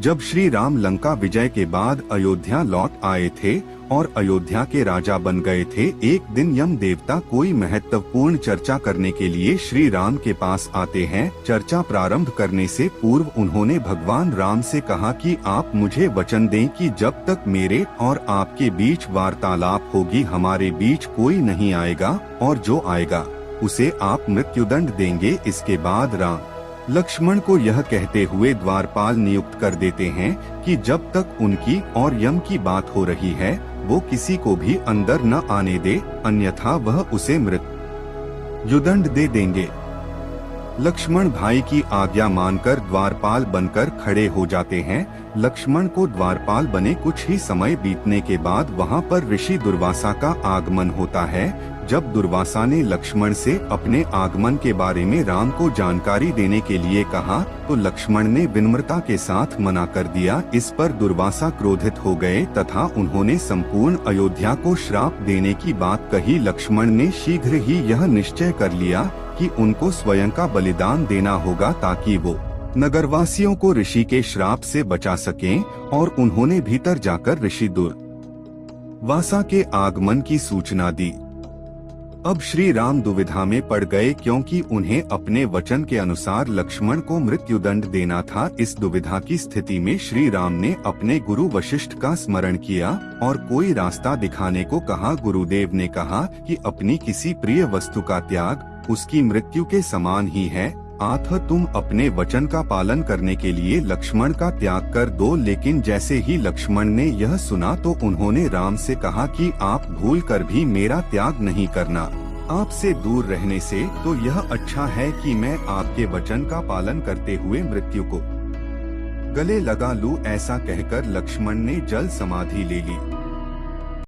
जब श्री राम लंका विजय के बाद अयोध्या लौट आए थे और अयोध्या के राजा बन गए थे, एक दिन यम देवता कोई महत्वपूर्ण चर्चा करने के लिए श्री राम के पास आते हैं। चर्चा प्रारंभ करने से पूर्व उन्होंने भगवान राम से कहा कि आप मुझे वचन दें कि जब तक मेरे और आपके बीच वार्तालाप होगी हमारे बीच कोई नहीं आएगा, और जो आएगा उसे आप मृत्युदंड देंगे। इसके बाद राम लक्ष्मण को यह कहते हुए द्वारपाल नियुक्त कर देते हैं कि जब तक उनकी और यम की बात हो रही है वो किसी को भी अंदर न आने दे, अन्यथा वह उसे मृत्युदंड दे देंगे। लक्ष्मण भाई की आज्ञा मानकर द्वारपाल बनकर खड़े हो जाते हैं। लक्ष्मण को द्वारपाल बने कुछ ही समय बीतने के बाद वहां पर ऋषि दुर्वासा का आगमन होता है। जब दुर्वासा ने लक्ष्मण से अपने आगमन के बारे में राम को जानकारी देने के लिए कहा तो लक्ष्मण ने विनम्रता के साथ मना कर दिया। इस पर दुर्वासा क्रोधित हो गए तथा उन्होंने संपूर्ण अयोध्या को श्राप देने की बात कही। लक्ष्मण ने शीघ्र ही यह निश्चय कर लिया कि उनको स्वयं का बलिदान देना होगा ताकि वो नगरवासियों को ऋषि के श्राप से बचा सकें, और उन्होंने भीतर जाकर ऋषि दुर्वासा के आगमन की सूचना दी। अब श्री राम दुविधा में पड़ गए क्योंकि उन्हें अपने वचन के अनुसार लक्ष्मण को मृत्युदंड देना था। इस दुविधा की स्थिति में श्री राम ने अपने गुरु वशिष्ठ का स्मरण किया और कोई रास्ता दिखाने को कहा। गुरुदेव ने कहा कि अपनी किसी प्रिय वस्तु का त्याग उसकी मृत्यु के समान ही है, अतः तुम अपने वचन का पालन करने के लिए लक्ष्मण का त्याग कर दो। लेकिन जैसे ही लक्ष्मण ने यह सुना तो उन्होंने राम से कहा कि आप भूल कर भी मेरा त्याग नहीं करना, आपसे दूर रहने से तो यह अच्छा है कि मैं आपके वचन का पालन करते हुए मृत्यु को गले लगा लूं। ऐसा कहकर लक्ष्मण ने जल समाधि ले ली।